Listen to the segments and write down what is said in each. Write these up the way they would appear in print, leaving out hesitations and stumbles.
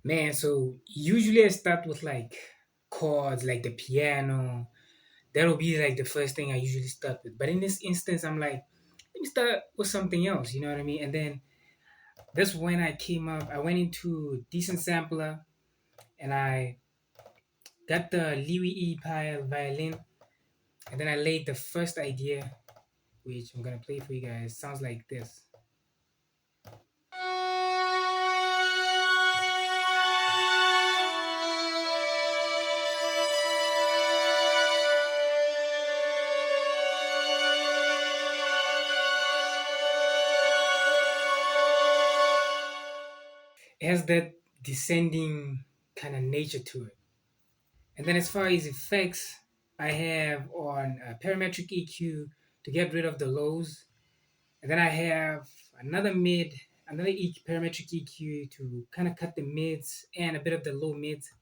Man, so usually I start with like chords, like the piano. That'll be like the first thing I usually start with. But in this instance, I'm like, let me start with something else. You know what I mean? And then that's when I came up. I went into decent sampler and I got the Lewy E pile violin, and then I laid the first idea, which I'm gonna play for you guys. Sounds like this. It has that descending kind of nature to it. And then as far as effects, I have on parametric EQ to get rid of the lows. And then I have another parametric EQ to kind of cut the mids and a bit of the low mids,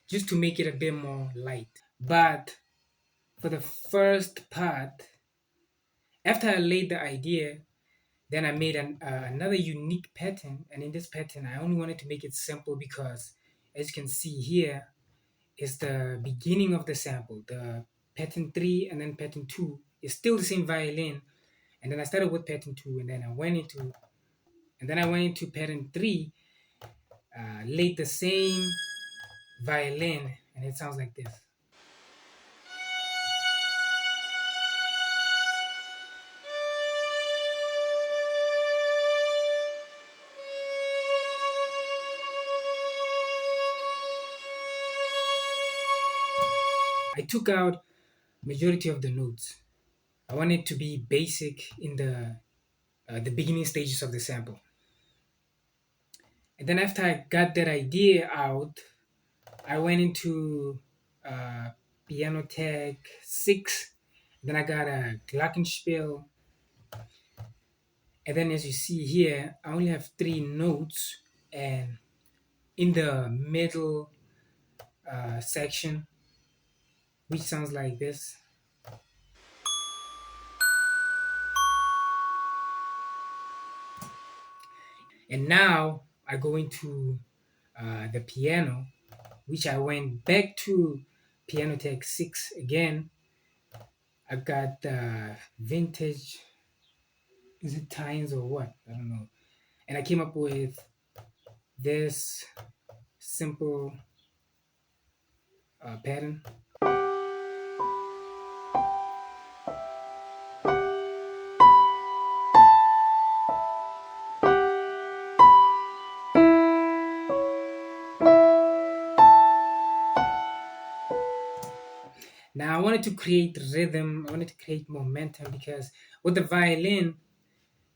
just to make it a bit more light. But for the first part, after I laid the idea, then I made another unique pattern. And in this pattern, I only wanted to make it simple because, as you can see here, is the beginning of the sample. The pattern 3 and then pattern 2 is still the same violin. And then I started with pattern 2 and then I went into pattern 3, laid the same violin, and it sounds like this. I took out majority of the notes. I wanted to be basic in the beginning stages of the sample. And then after I got that idea out, I went into uh, Piano Tech 6. Then I got a Glockenspiel. And then as you see here, I only have 3 notes. And in the middle section, which sounds like this. And now I go into the piano, which I went back to Piano Tech 6 again. I got vintage, is it tines or what? I don't know. And I came up with this simple pattern. Now I wanted to create rhythm, I wanted to create momentum because with the violin,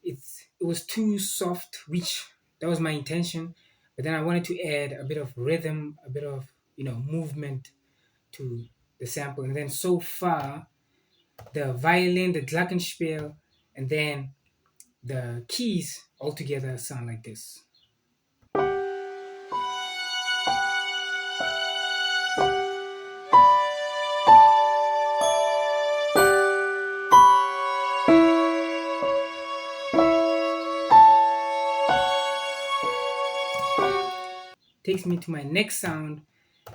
it was too soft, which that was my intention. But then I wanted to add a bit of rhythm, a bit of movement to the sample. And then so far, the violin, the Glockenspiel, and then the keys all together sound like this. Takes me to my next sound.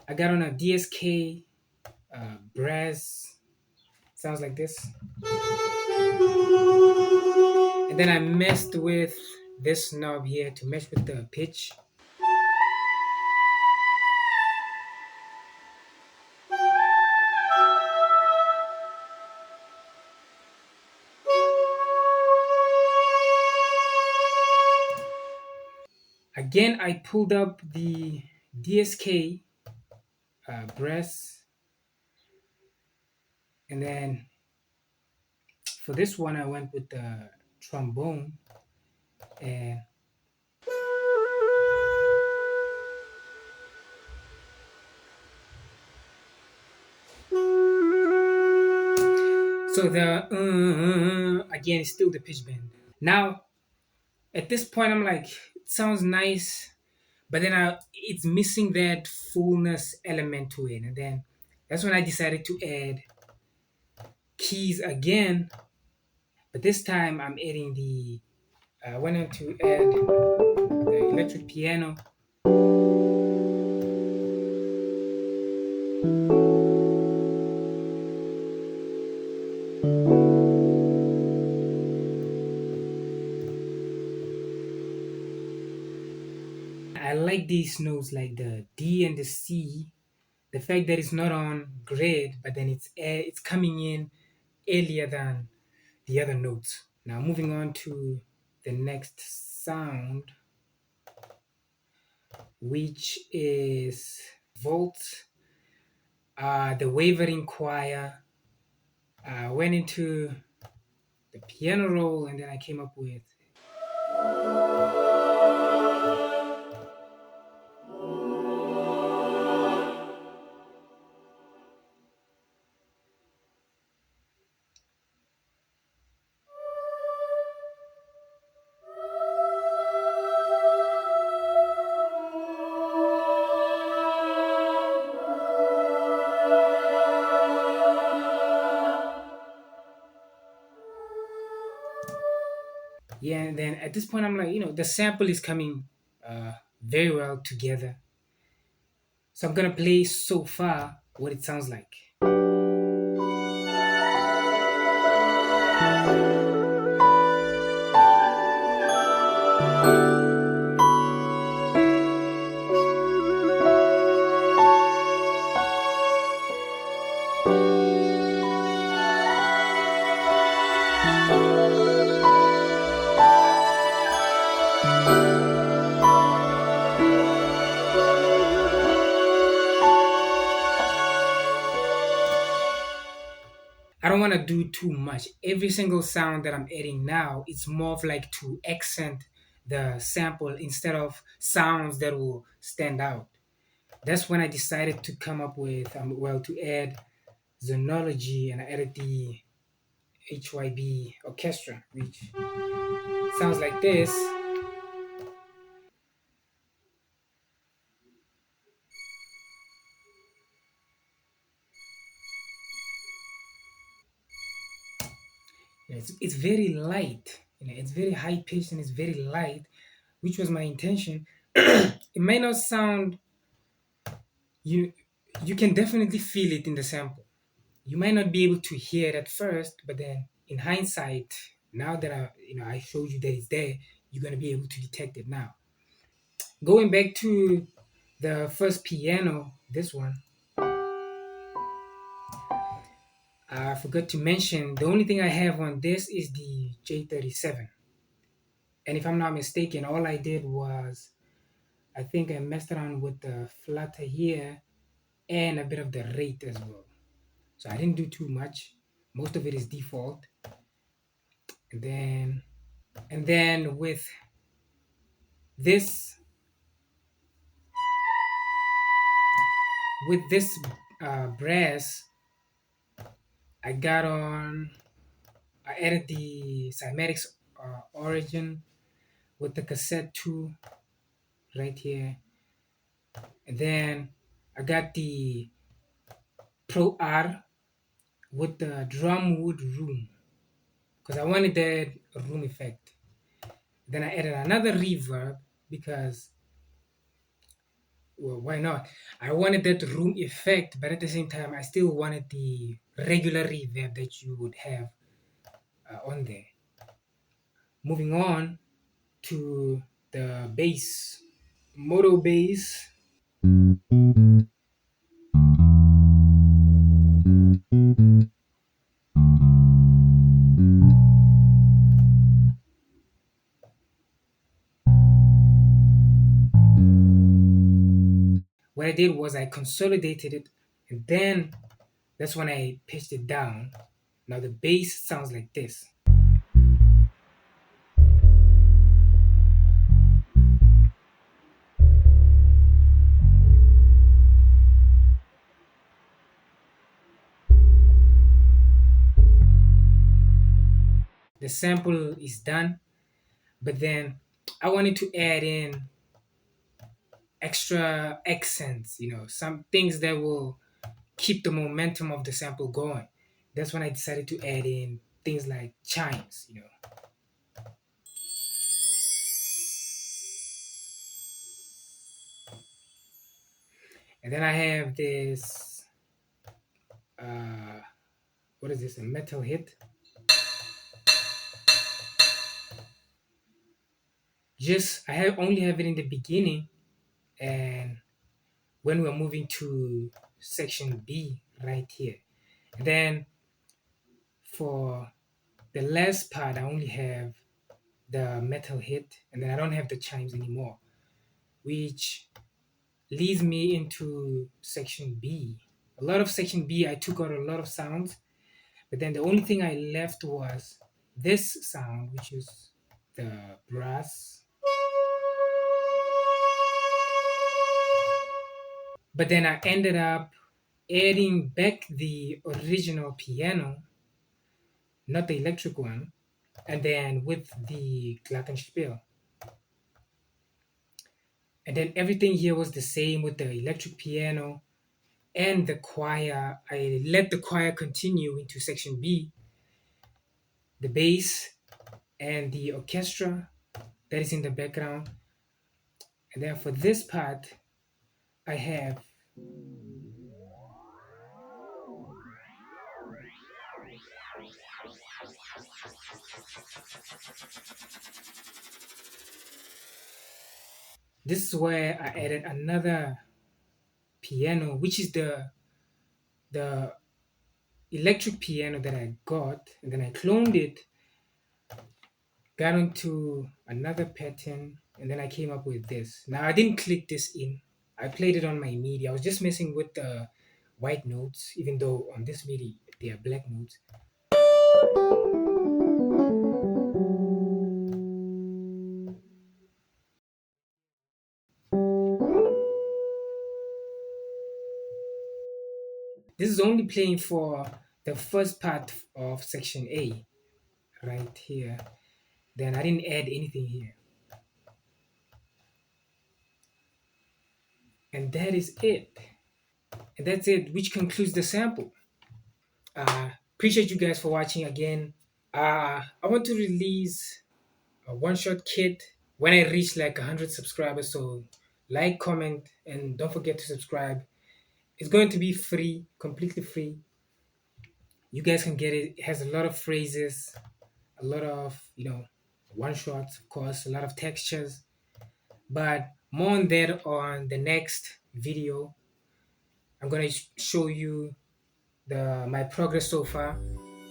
I got on a DSK brass. Sounds like this. And then I messed with this knob here to mesh with the pitch. Again, I pulled up the DSK brass, and then for this one, I went with the trombone, and so the again is still the pitch bend. Now, at this point, I'm like, it sounds nice, but then it's missing that fullness element to it, and then that's when I decided to add keys again, but this time I'm adding I wanted to add the electric piano, I like these notes like the D and the C. The fact that it's not on grid, but then it's coming in earlier than the other notes. Now moving on to the next sound, which is volt. The wavering choir. Went into the piano roll, and then I came up with. Yeah, and then at this point, I'm like, the sample is coming very well together. So I'm gonna play so far what it sounds like. I don't want to do too much. Every single sound that I'm adding now, it's more of like to accent the sample instead of sounds that will stand out. That's when I decided to come up with, to add Zonology, and I added the HYB orchestra, which sounds like this. It's very light, it's very high pitched and it's very light, which was my intention. It may not sound, you you can definitely feel it in the sample. You might not be able to hear it at first, but then in hindsight, now that I showed you that it's there, you're gonna be able to detect it now. Going back to the first piano, this one, I forgot to mention the only thing I have on this is the J37. And if I'm not mistaken, all I did was I think I messed around with the flutter here and a bit of the rate as well. So I didn't do too much. Most of it is default. And then with this brass, I got on. I added the cymatics origin with the cassette 2 right here, and then I got the Pro R with the drumwood room because I wanted that room effect. Then I added another reverb because, well, why not? I wanted that room effect, but at the same time, I still wanted the regular reverb that you would have on there. Moving on to the bass, moto bass. What I did was I consolidated it, and then that's when I pitched it down. Now the bass sounds like this. The sample is done, but then I wanted to add in extra accents, some things that will keep the momentum of the sample going. That's when I decided to add in things like chimes. And then I have this, what is this, a metal hit? I only have it in the beginning, and when we're moving to section B right here. And then for the last part, I only have the metal hit, and then I don't have the chimes anymore, which leads me into section B. A lot of section B, I took out a lot of sounds, but then the only thing I left was this sound, which is the brass. But then I ended up adding back the original piano, not the electric one, and then with the glockenspiel. And then everything here was the same with the electric piano and the choir. I let the choir continue into section B, the bass and the orchestra that is in the background. And then for this part, I have this is where I added another piano, which is the electric piano that I got, and then I cloned it, got onto another pattern, and then I came up with this. Now I didn't click this in. I played it on my MIDI. I was just messing with the white notes, even though on this MIDI they are black notes. This is only playing for the first part of section A, right here. Then I didn't add anything here. And that is it. And that's it, which concludes the sample. Appreciate you guys for watching again. I want to release a one-shot kit when I reach like 100 subscribers. So like, comment, and don't forget to subscribe. It's going to be free, completely free. You guys can get it. It has a lot of phrases, a lot of, one shots, of course, a lot of textures. But more on that on the next video. I'm going to show you my progress so far,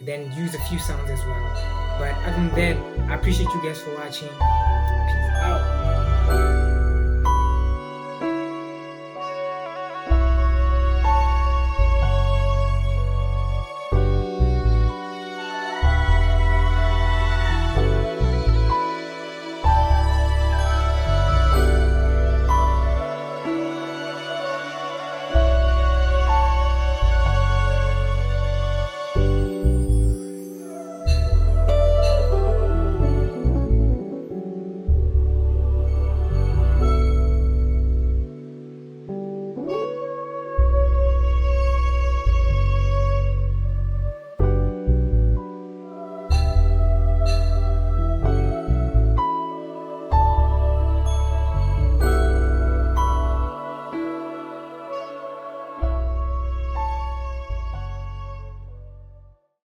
then use a few sounds as well. But other than that, I appreciate you guys for watching. Peace out.